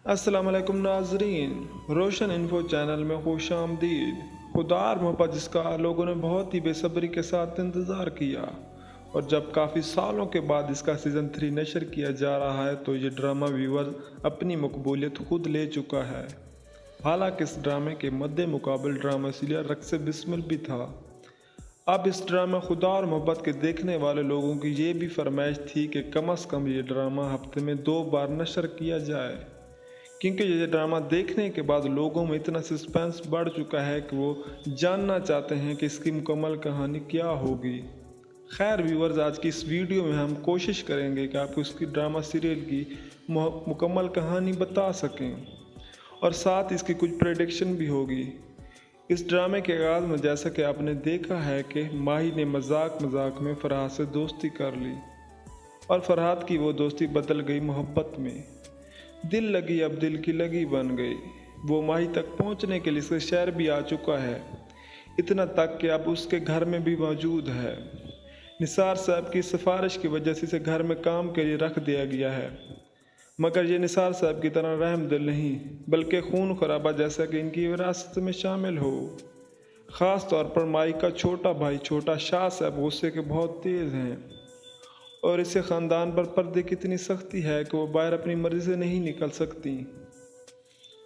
अस्सलाम वालेकुम नाजरीन, रोशन इन्फो चैनल में खुश आमदीद। खुदा और मोहब्बत जिसका लोगों ने बहुत ही बेसब्री के साथ इंतज़ार किया और जब काफ़ी सालों के बाद इसका सीज़न 3 नशर किया जा रहा है तो ये ड्रामा व्यूअर्स अपनी मकबूलियत खुद ले चुका है। हालांकि इस ड्रामे के मद्दे मुकाबल ड्रामा सीरियल रक्स बिस्मिल भी था। अब इस ड्रामा खुदा और मोहब्बत के देखने वाले लोगों की ये भी फरमाइश थी कि कम अज़ कम ये ड्रामा हफ्ते में 2 बार नशर किया जाए, क्योंकि ये ड्रामा देखने के बाद लोगों में इतना सस्पेंस बढ़ चुका है कि वो जानना चाहते हैं कि इसकी मुकम्मल कहानी क्या होगी। खैर व्यूअर्स, आज की इस वीडियो में हम कोशिश करेंगे कि आपको इसकी ड्रामा सीरियल की मुकम्मल कहानी बता सकें और साथ इसकी कुछ प्रेडिक्शन भी होगी। इस ड्रामे के आगाज़ में जैसा कि आपने देखा है कि माही ने मजाक मजाक में फरहाद से दोस्ती कर ली और फरहाद की वो दोस्ती बदल गई मोहब्बत में। दिल लगी अब दिल की लगी बन गई। वो माही तक पहुंचने के लिए इसके शहर भी आ चुका है, इतना तक कि अब उसके घर में भी मौजूद है। निसार साहब की सिफारिश की वजह से इसे घर में काम के लिए रख दिया गया है, मगर ये निसार साहब की तरह रहमदिल नहीं बल्कि खून खराबा जैसा कि इनकी विरासत में शामिल हो। ख़ास तौर पर माही का छोटा भाई छोटा शाह साहब गुस्से के बहुत तेज़ हैं और इससे ख़ानदान पर पर्दे की इतनी सख्ती है कि वो बाहर अपनी मर्ज़ी से नहीं निकल सकती।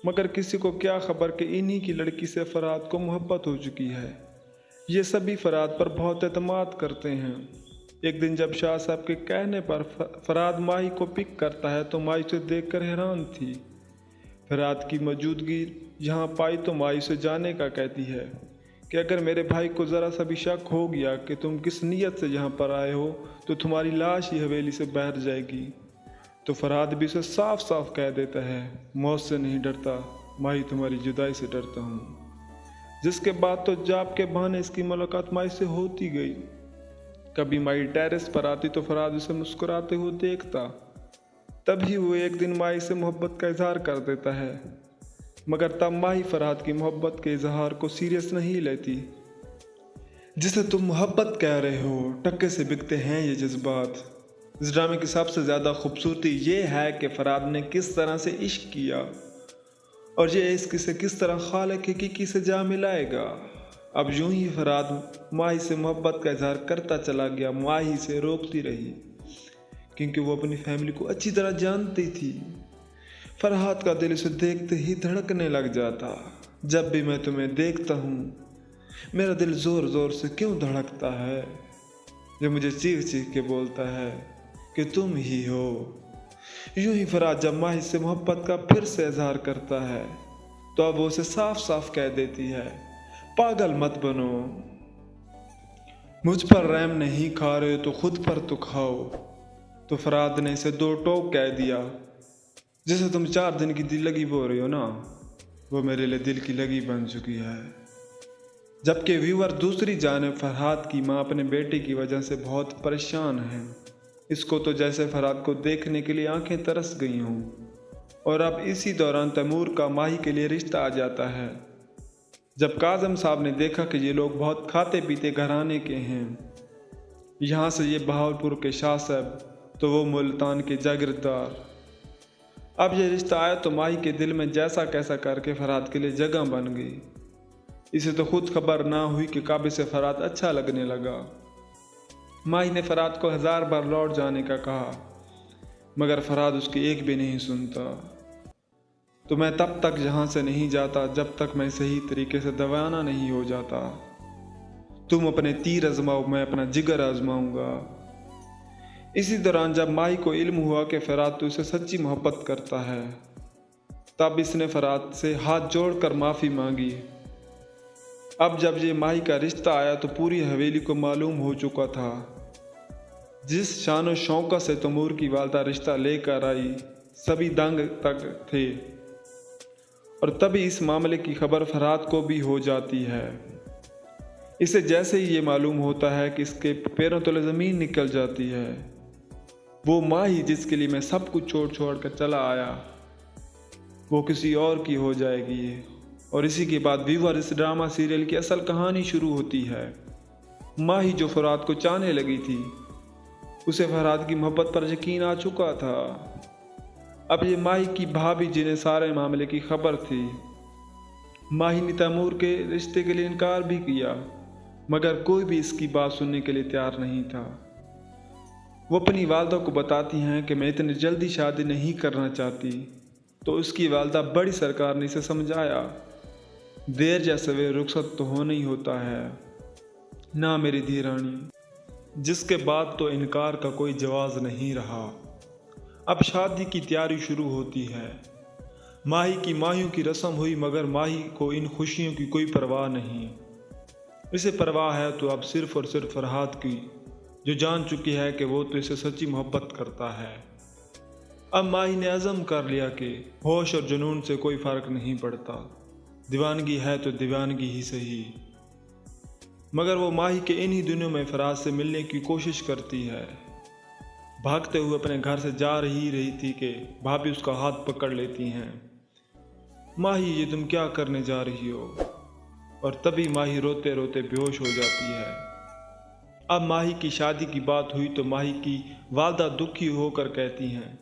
मगर किसी को क्या खबर कि इन्हीं की लड़की से फरहाद को मोहब्बत हो चुकी है। ये सभी फरहाद पर बहुत एतमाद करते हैं। एक दिन जब शाह साहब के कहने पर फरहाद माही को पिक करता है तो माही उसे देखकर हैरान थी। फरहाद की मौजूदगी यहाँ पाई तो माही उसे जाने का कहती है कि अगर मेरे भाई को ज़रा सा भी शक हो गया कि तुम किस नीयत से यहाँ पर आए हो तो तुम्हारी लाश ही हवेली से बहर जाएगी। तो फरहाद भी उसे साफ साफ कह देता है, मौत से नहीं डरता माही, तुम्हारी जुदाई से डरता हूँ। जिसके बाद तो जाप के बहाने इसकी मुलाकात माही से होती गई। कभी माही टेरेस पर आती तो फरहाद उसे मुस्कुराते हुए देखता। तभी वो एक दिन माही से मोहब्बत का इजहार कर देता है, मगर तब माही फरहाद की मोहब्बत के इजहार को सीरियस नहीं लेती। जिसे तुम मोहब्बत कह रहे हो, टक्के से बिकते हैं ये जज्बात। इस ड्रामे की सबसे ज़्यादा खूबसूरती ये है कि फरहाद ने किस तरह से इश्क किया और ये इश्क से किस तरह खालिक हकीकी से जा मिलाएगा। अब यूं ही फरहाद माही से मोहब्बत का इजहार करता चला गया, माही से रोकती रही क्योंकि वो अपनी फैमिली को अच्छी तरह जानती थी। फरहाद का दिल उसे देखते ही धड़कने लग जाता। जब भी मैं तुम्हें देखता हूँ मेरा दिल ज़ोर ज़ोर से क्यों धड़कता है। जो मुझे चीख चीख के बोलता है कि तुम ही हो। यूं ही फरहाद जब माही से मोहब्बत का फिर से इजहार करता है तो अब वो उसे साफ साफ कह देती है, पागल मत बनो, मुझ पर रहम नहीं खा रहे तो खुद पर तो खाओ। तो फरहाद ने इसे 2 टोक कह दिया, जिसे तुम 4 दिन की दिल लगी बोल रही हो ना, वो मेरे लिए दिल की लगी बन चुकी है। जबकि व्यूअर दूसरी जानिब फरहाद की माँ अपने बेटे की वजह से बहुत परेशान है। इसको तो जैसे फरहाद को देखने के लिए आंखें तरस गई हों। और अब इसी दौरान तैमूर का माही के लिए रिश्ता आ जाता है। जब काज़म साहब ने देखा कि ये लोग बहुत खाते पीते घराने के हैं, यहाँ से ये बहावलपुर के शाह साहब तो वो मुल्तान के जागीरदार। अब ये रिश्ता आया तो माही के दिल में जैसा कैसा करके फरहाद के लिए जगह बन गई। इसे तो खुद खबर ना हुई कि काबे से फरहाद अच्छा लगने लगा। माही ने फरहाद को 1000 बार लौट जाने का कहा, मगर फरहाद उसकी एक भी नहीं सुनता। तो मैं तब तक यहाँ से नहीं जाता जब तक मैं सही तरीके से दवाना नहीं हो जाता। तुम अपने तीर आजमाओ, मैं अपना जिगर आजमाऊंगा। इसी दौरान जब माही को इल्म हुआ कि फरहाद तो उसे सच्ची मोहब्बत करता है, तब इसने फरहाद से हाथ जोड़कर माफ़ी मांगी। अब जब ये माही का रिश्ता आया तो पूरी हवेली को मालूम हो चुका था। जिस शान और शौक़त से तैमूर की वालदा रिश्ता लेकर आई, सभी दंग तक थे। और तभी इस मामले की खबर फरहाद को भी हो जाती है। इसे जैसे ही ये मालूम होता है कि इसके पैरों तले ज़मीन निकल जाती है। वो माही जिसके लिए मैं सब कुछ छोड़ कर चला आया, वो किसी और की हो जाएगी। और इसी के बाद व्यूअर इस ड्रामा सीरियल की असल कहानी शुरू होती है। माही जो फरहाद को चाहने लगी थी, उसे फरहाद की मोहब्बत पर यकीन आ चुका था। अब ये माही की भाभी जिन्हें सारे मामले की खबर थी, माही ने तैमूर के रिश्ते के लिए इनकार भी किया, मगर कोई भी इसकी बात सुनने के लिए तैयार नहीं था। वो अपनी वालदा को बताती हैं कि मैं इतनी जल्दी शादी नहीं करना चाहती, तो उसकी वालदा बड़ी सरकार ने इसे समझाया, देर या सवेर रुखसत तो होना ही होता है ना मेरी धीरानी। जिसके बाद तो इनकार का कोई जवाब नहीं रहा। अब शादी की तैयारी शुरू होती है। माही की माहियों की रस्म हुई, मगर माही को इन खुशियों की कोई परवाह नहीं। इसे परवाह है तो अब सिर्फ और सिर्फ फरहाद की, जो जान चुकी है कि वो तो इसे सच्ची मोहब्बत करता है। अब माही ने अज़म कर लिया कि होश और जुनून से कोई फ़र्क नहीं पड़ता, दीवानगी है तो दीवानगी ही सही। मगर वो माही के इन्हीं दिनों में फराज से मिलने की कोशिश करती है। भागते हुए अपने घर से जा रही थी कि भाभी उसका हाथ पकड़ लेती हैं। माही, ये तुम क्या करने जा रही हो? और तभी माही रोते रोते बेहोश हो जाती है। अब माही की शादी की बात हुई तो माही की वालदा दुखी होकर कहती हैं,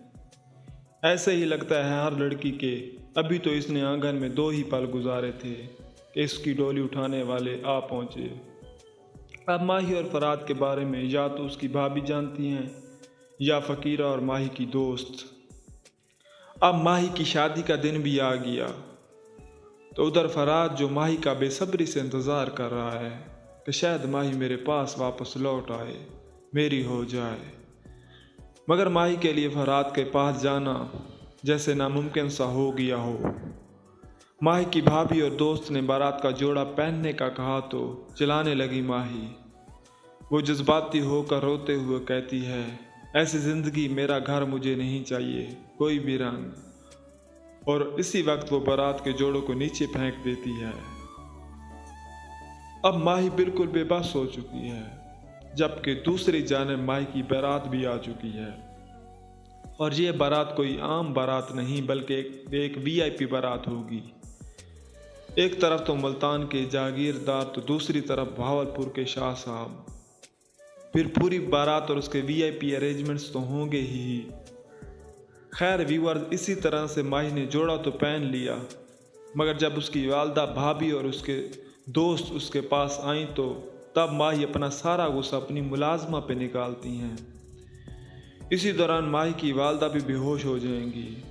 ऐसे ही लगता है हर लड़की के, अभी तो इसने आंगन में 2 ही पल गुजारे थे कि इसकी डोली उठाने वाले आ पहुँचे। अब माही और फराद के बारे में या तो उसकी भाभी जानती हैं या फ़कीरा और माही की दोस्त। अब माही की शादी का दिन भी आ गया, तो उधर फराद जो माही का बेसब्री से इंतज़ार कर रहा है कि शायद माही मेरे पास वापस लौट आए, मेरी हो जाए। मगर माही के लिए फराद के पास जाना जैसे नामुमकिन सा हो गया हो। माही की भाभी और दोस्त ने बारात का जोड़ा पहनने का कहा तो चिल्लाने लगी माही। वो जज्बाती होकर रोते हुए कहती है, ऐसी ज़िंदगी मेरा घर मुझे नहीं चाहिए, कोई भी रंग। और इसी वक्त वो बारात के जोड़ों को नीचे फेंक देती है। अब माही बिल्कुल बेबस हो चुकी है, जबकि दूसरी जानिब माही की बारात भी आ चुकी है। और ये बारात कोई आम बारात नहीं, बल्कि एक VIP बारात होगी। एक तरफ तो मुल्तान के जागीरदार, तो दूसरी तरफ भावलपुर के शाह साहब। फिर पूरी बारात और उसके VIP अरेंजमेंट्स तो होंगे ही। खैर व्यूअर्स, इसी तरह से माही ने जोड़ा तो पहन लिया, मगर जब उसकी वालदा, भाभी और उसके दोस्त उसके पास आईं तो तब माही अपना सारा गुस्सा अपनी मुलाजमा पे निकालती हैं। इसी दौरान माही की वालदा भी बेहोश हो जाएंगी।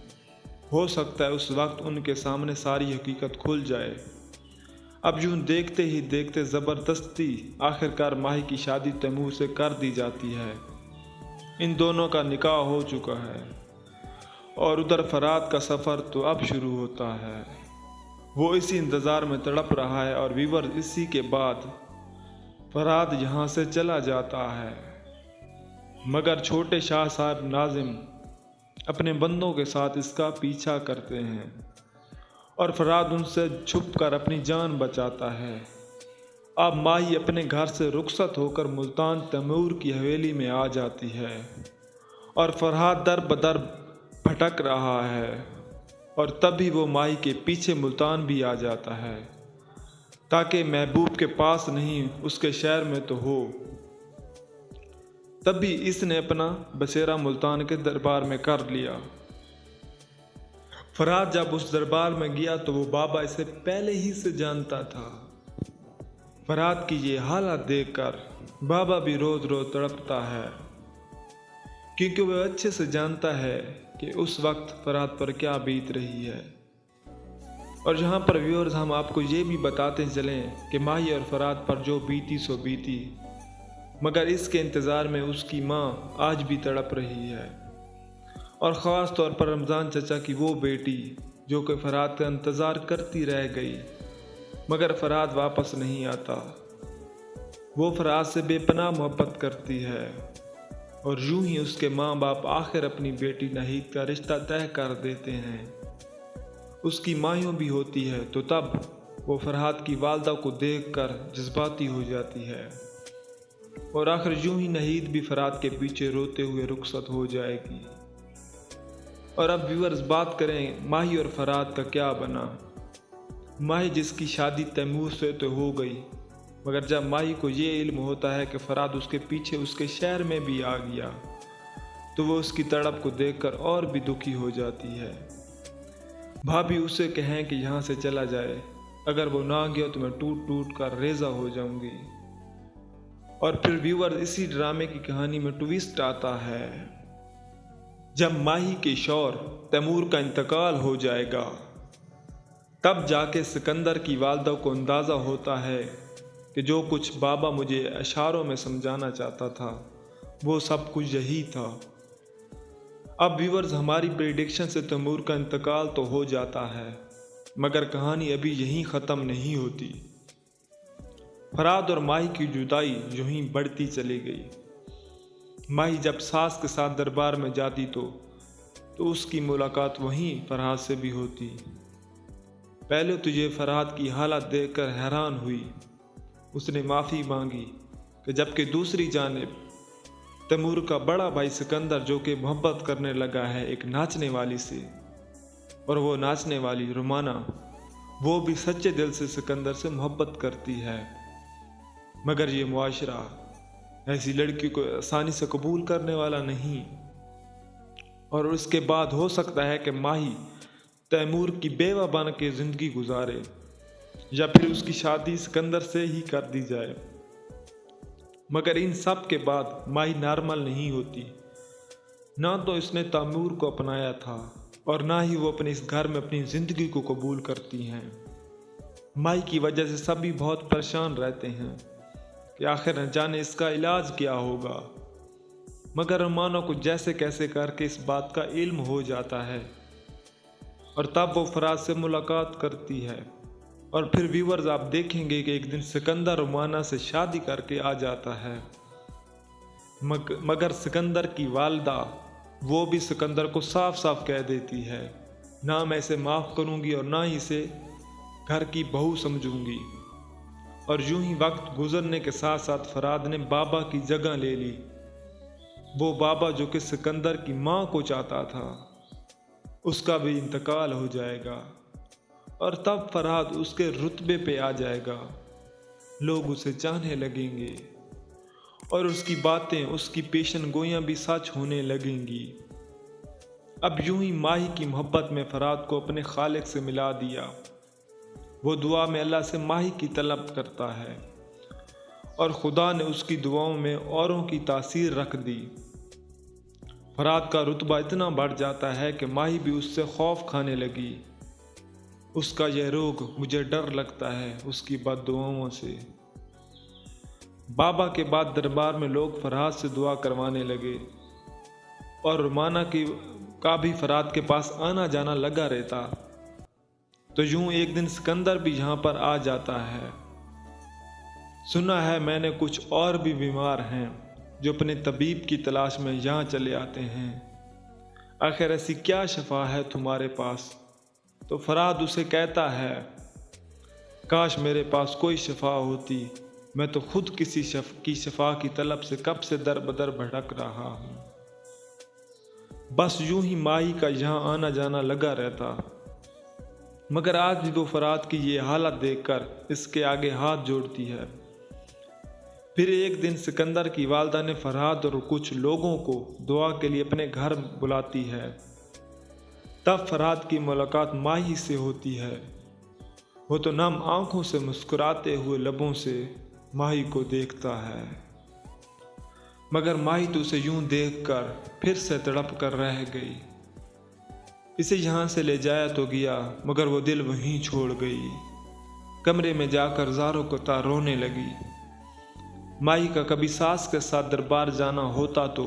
हो सकता है उस वक्त उनके सामने सारी हकीकत खुल जाए। अब यूं देखते ही देखते ज़बरदस्ती आखिरकार माही की शादी तैमूर से कर दी जाती है। इन दोनों का निकाह हो चुका है और उधर फराद का सफ़र तो अब शुरू होता है। वो इसी इंतज़ार में तड़प रहा है और व्यूअर, इसी के बाद फराद यहाँ से चला जाता है। मगर छोटे शाह साहब नाजिम अपने बंदों के साथ इसका पीछा करते हैं और फराद उनसे छुपकर अपनी जान बचाता है। अब माही अपने घर से रुखसत होकर मुल्तान तैमूर की हवेली में आ जाती है और फरहाद दर बदर भटक रहा है। और तभी वो माही के पीछे मुल्तान भी आ जाता है, ताकि महबूब के पास नहीं उसके शहर में तो हो। तभी इसने अपना बसेरा मुल्तान के दरबार में कर लिया। फराद जब उस दरबार में गया तो वो बाबा इसे पहले ही से जानता था। फराद की ये हालत देखकर बाबा भी रोज रोज तड़पता है, क्योंकि वह अच्छे से जानता है कि उस वक्त फराद पर क्या बीत रही है। और यहाँ पर व्यूअर्स, हम आपको ये भी बताते चलें कि माही और फराद पर जो बीती सो बीती, मगर इसके इंतज़ार में उसकी माँ आज भी तड़प रही है। और ख़ास तौर पर रमज़ान चचा की वो बेटी जो कि फराद का इंतज़ार करती रह गई, मगर फराद वापस नहीं आता। वो फराद से बेपनाह मोहब्बत करती है और यूं ही उसके माँ बाप आखिर अपनी बेटी नहीद का रिश्ता तय कर देते हैं। उसकी मायूं भी होती है, तो तब वो फरहाद की वालदा को देखकर जज्बाती हो जाती है और आखिर यूं ही नहीद भी फरहाद के पीछे रोते हुए रुखसत हो जाएगी। और अब व्यूअर्स, बात करें माही और फरहाद का क्या बना। माही जिसकी शादी तैमूर से तो हो गई, मगर जब माही को ये इल्म होता है कि फरहाद उसके पीछे उसके शहर में भी आ गया, तो वो उसकी तड़प को देखकर और भी दुखी हो जाती है। भाभी उसे कहें कि यहाँ से चला जाए, अगर वो ना गया तो मैं टूट टूट कर रेजा हो जाऊंगी। और फिर व्यूअर इसी ड्रामे की कहानी में ट्विस्ट आता है। जब माही के शौहर तैमूर का इंतकाल हो जाएगा, तब जाके सिकंदर की वालदा को अंदाज़ा होता है कि जो कुछ बाबा मुझे इशारों में समझाना चाहता था वो सब कुछ यही था। अब व्यूअर्स, हमारी प्रेडिक्शन से तैमूर का इंतकाल तो हो जाता है, मगर कहानी अभी यहीं ख़त्म नहीं होती। फराद और माही की जुदाई यूं ही बढ़ती चली गई। माही जब सास के साथ दरबार में जाती तो उसकी मुलाकात वहीं फरहाद से भी होती। पहले तो ये फरहाद की हालत देखकर हैरान हुई। उसने माफ़ी मांगी कि जबकि दूसरी जानिब तैमूर का बड़ा भाई सिकंदर, जो कि मोहब्बत करने लगा है एक नाचने वाली से, और वो नाचने वाली रुमाना, वो भी सच्चे दिल से सिकंदर से मोहब्बत करती है। मगर ये मुआशरा ऐसी लड़की को आसानी से कबूल करने वाला नहीं। और उसके बाद हो सकता है कि माही तैमूर की बेवा बन के ज़िंदगी गुजारे, या फिर उसकी शादी सिकंदर से ही कर दी जाए। मगर इन सब के बाद माही नॉर्मल नहीं होती। ना तो इसने तैमूर को अपनाया था और ना ही वो अपने इस घर में अपनी ज़िंदगी को कबूल करती हैं। माही की वजह से सभी बहुत परेशान रहते हैं कि आखिर न जाने इसका इलाज क्या होगा। मगर रुमाना को जैसे कैसे करके इस बात का इल्म हो जाता है और तब वो फराज से मुलाकात करती है। और फिर व्यूअर्स, आप देखेंगे कि एक दिन सिकंदर रुमाना से शादी करके आ जाता है। मगर सिकंदर की वालदा, वो भी सिकंदर को साफ साफ कह देती है, ना मैं इसे माफ़ करूँगी और ना ही इसे घर की बहू समझूंगी। और यूं ही वक्त गुजरने के साथ साथ फराद ने बाबा की जगह ले ली। वो बाबा जो कि सिकंदर की माँ को चाहता था, उसका भी इंतकाल हो जाएगा और तब फराद उसके रुतबे पे आ जाएगा। लोग उसे चाहने लगेंगे और उसकी बातें, उसकी पेशन गोइयाँ भी सच होने लगेंगी। अब यूं ही माही की मोहब्बत में फराद को अपने खालिक से मिला दिया। वो दुआ में अल्लाह से माही की तलब करता है और खुदा ने उसकी दुआओं में औरों की तासीर रख दी। फराद का रुतबा इतना बढ़ जाता है कि माही भी उससे खौफ खाने लगी। उसका यह रोग, मुझे डर लगता है उसकी बद्दुआओं से। बाबा के बाद दरबार में लोग फराद से दुआ करवाने लगे और रुमाना का भी फराद के पास आना जाना लगा रहता। तो यूं एक दिन सिकंदर भी यहाँ पर आ जाता है। सुना है मैंने कुछ और भी बीमार हैं जो अपने तबीब की तलाश में यहाँ चले आते हैं। आखिर ऐसी क्या शफा है तुम्हारे पास? तो फराद उसे कहता है, काश मेरे पास कोई शफा होती, मैं तो खुद किसी की शफा की तलब से कब से दर बदर भटक रहा हूँ। बस यूं ही माही का यहाँ आना जाना लगा रहता। मगर आज भी वो फराद की ये हालत देखकर इसके आगे हाथ जोड़ती है। फिर एक दिन सिकंदर की वालदा ने फराद और कुछ लोगों को दुआ के लिए अपने घर बुलाती है। तब फराद की मुलाकात माही से होती है। वो तो नम आंखों से मुस्कुराते हुए लबों से माही को देखता है, मगर माही तो उसे यूं देखकर फिर से तड़प कर रह गई। इसे यहाँ से ले जाया तो गया, मगर वो दिल वहीं छोड़ गई। कमरे में जाकर ज़ारों कतार रोने लगी। माही का कभी सास के साथ दरबार जाना होता तो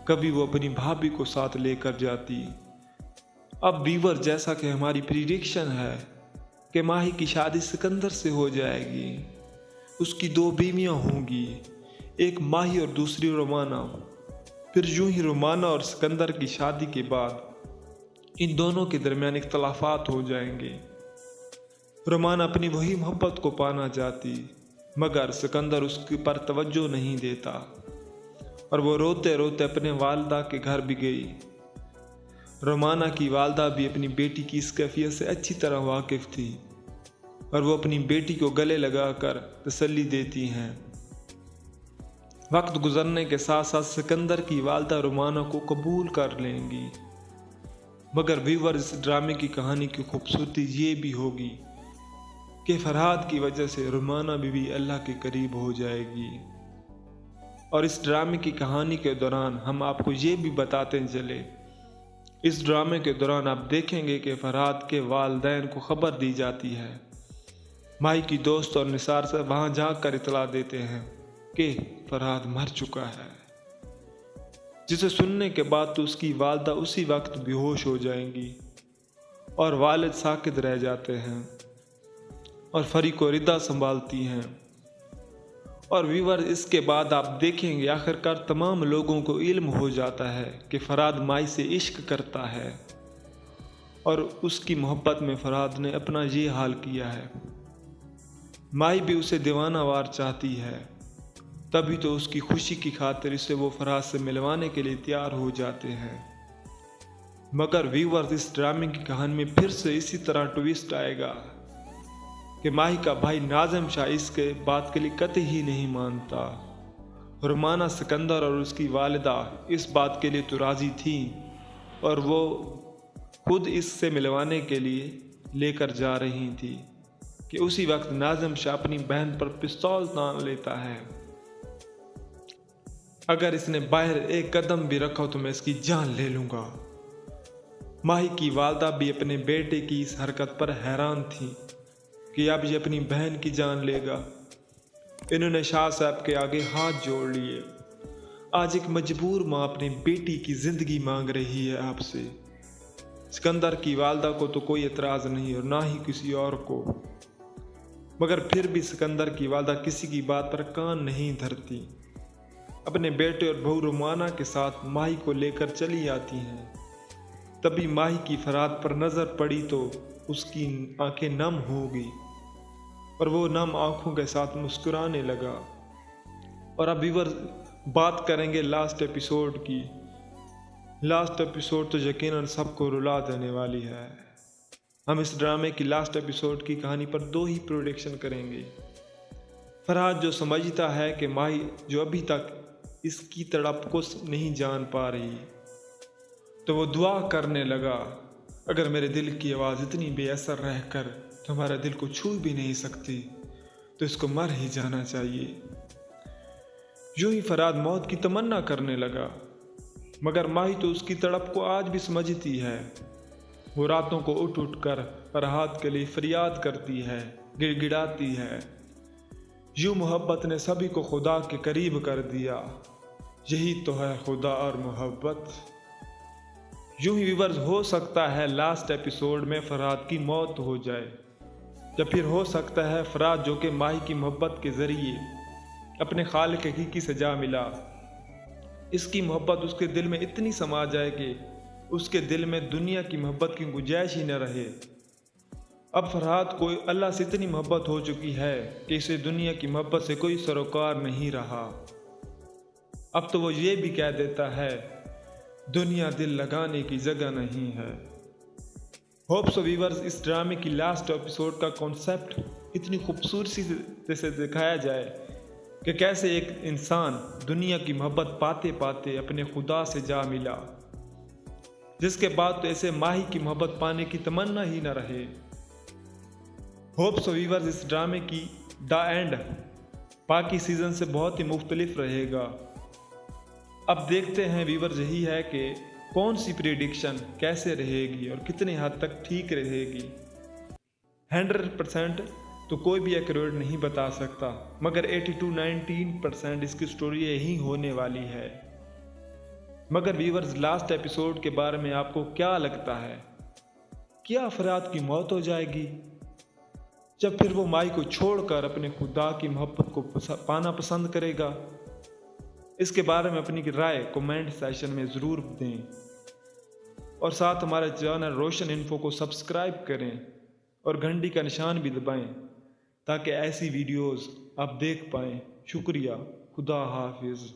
कभी वो अपनी भाभी को साथ लेकर जाती। अब व्यूअर, जैसा कि हमारी प्रिडिक्शन है कि माही की शादी सिकंदर से हो जाएगी, उसकी 2 बीवियाँ होंगी, एक माही और दूसरी रुमाना। फिर यूं ही रुमाना और सिकंदर की शादी के बाद इन दोनों के दरमियान इख्तलाफात हो जाएंगे। रुमाना अपनी वही मोहब्बत को पाना चाहती, मगर सिकंदर उसके पर तवज्जो नहीं देता और वो रोते रोते अपने वालदा के घर भी गई। रुमाना की वालदा भी अपनी बेटी की इस कैफियत से अच्छी तरह वाकिफ़ थी और वो अपनी बेटी को गले लगाकर तसल्ली देती हैं। वक्त गुजरने के साथ साथ सिकंदर की वालदा रुमाना को कबूल कर लेंगी। मगर व्यूअर, इस ड्रामे की कहानी की खूबसूरती ये भी होगी कि फरहाद की वजह से रुमाना भी अल्लाह के करीब हो जाएगी। और इस ड्रामे की कहानी के दौरान हम आपको ये भी बताते चले, इस ड्रामे के दौरान आप देखेंगे कि फरहाद के वालिदैन को खबर दी जाती है। माही की दोस्त और निसार से वहाँ जाकर इतला देते हैं कि फरहाद मर चुका है, जिसे सुनने के बाद तो उसकी वालदा उसी वक्त बेहोश हो जाएंगी और वालिद साकित रह जाते हैं और फरी को रिदा संभालती हैं। और व्यूअर, इसके बाद आप देखेंगे आखिरकार तमाम लोगों को इल्म हो जाता है कि फरहाद माही से इश्क करता है और उसकी मोहब्बत में फरहाद ने अपना ये हाल किया है। माही भी उसे दीवानावार चाहती है, तभी तो उसकी खुशी की खातिर इसे वो फरहाद से मिलवाने के लिए तैयार हो जाते हैं। मगर व्यूअर्स, इस ड्रामे की कहानी में फिर से इसी तरह ट्विस्ट आएगा कि माही का भाई नाज़िम शाह इसके बात के लिए कतई ही नहीं मानता। रुमाना, सिकंदर और उसकी वालिदा इस बात के लिए तो राज़ी थी और वो खुद इससे मिलवाने के लिए लेकर जा रही थी कि उसी वक्त नाज़िम शाह अपनी बहन पर पिस्तौल तान लेता है। अगर इसने बाहर एक कदम भी रखा तो मैं इसकी जान ले लूँगा। माही की वालदा भी अपने बेटे की इस हरकत पर हैरान थी कि अब ये अपनी बहन की जान लेगा। इन्होंने शाह साहब के आगे हाथ जोड़ लिए। आज एक मजबूर माँ अपनी बेटी की जिंदगी मांग रही है आपसे। सिकंदर की वालदा को तो कोई एतराज़ नहीं और ना ही किसी और को, मगर फिर भी सिकंदर की वालदा किसी की बात पर कान नहीं धरती। अपने बेटे और बहू रुमाना के साथ माही को लेकर चली आती हैं। तभी माही की फरहाद पर नज़र पड़ी तो उसकी आंखें नम हो गई और वो नम आंखों के साथ मुस्कुराने लगा। और अब व्यूअर, बात करेंगे लास्ट एपिसोड की। लास्ट एपिसोड तो यकीनन सबको रुला देने वाली है। हम इस ड्रामे की लास्ट एपिसोड की कहानी पर दो ही प्रोडिक्शन करेंगे। फरहाद जो समझता है कि माही जो अभी तक इसकी तड़प को नहीं जान पा रही, तो वो दुआ करने लगा, अगर मेरे दिल की आवाज़ इतनी बेअसर रहकर तुम्हारे दिल को छू भी नहीं सकती तो इसको मर ही जाना चाहिए। यूं ही फरहाद मौत की तमन्ना करने लगा, मगर माही तो उसकी तड़प को आज भी समझती है। वो रातों को उठ उठ कर फरहाद के लिए फरियाद करती है, गिड़गिड़ाती है। यूं मोहब्बत ने सभी को खुदा के करीब कर दिया, यही तो है खुदा और मोहब्बत। यूं ही व्यूअर्स, हो सकता है लास्ट एपिसोड में फरहाद की मौत हो जाए, या फिर हो सकता है फरहाद जो कि माही की मोहब्बत के ज़रिए अपने खालिक हकीकी से जा मिला, इसकी मोहब्बत उसके दिल में इतनी समा जाए कि उसके दिल में दुनिया की मोहब्बत की गुंजाइश ही न रहे। अब फरहाद को अल्लाह से इतनी मोहब्बत हो चुकी है कि इसे दुनिया की मोहब्बत से कोई सरोकार नहीं रहा। अब तो वो ये भी कह देता है, दुनिया दिल लगाने की जगह नहीं है। होप सो व्यूअर्स, इस ड्रामे की लास्ट एपिसोड का कॉन्सेप्ट इतनी खूबसूरती से दिखाया जाए कि कैसे एक इंसान दुनिया की मोहब्बत पाते पाते अपने खुदा से जा मिला, जिसके बाद तो ऐसे माही की मोहब्बत पाने की तमन्ना ही न रहे। होप सो व्यूअर्स, इस ड्रामे की द एंड बाकी सीजन से बहुत ही मुख्तलिफ रहेगा। अब देखते हैं व्यूअर्स, यही है कि कौन सी प्रेडिक्शन कैसे रहेगी और कितने हद तक ठीक रहेगी। 100% तो कोई भी एक्यूरेट नहीं बता सकता, मगर 80-90% इसकी स्टोरी यही होने वाली है। मगर व्यूअर्स, लास्ट एपिसोड के बारे में आपको क्या लगता है? क्या फरहाद की मौत हो जाएगी जब फिर वो माही को छोड़कर अपने खुदा की मोहब्बत को पाना पसंद करेगा? इसके बारे में अपनी राय कमेंट सेक्शन में ज़रूर दें और साथ हमारे चैनल रोशन इन्फो को सब्सक्राइब करें और घंटी का निशान भी दबाएं ताकि ऐसी वीडियोस आप देख पाएं। शुक्रिया। खुदा हाफिज़।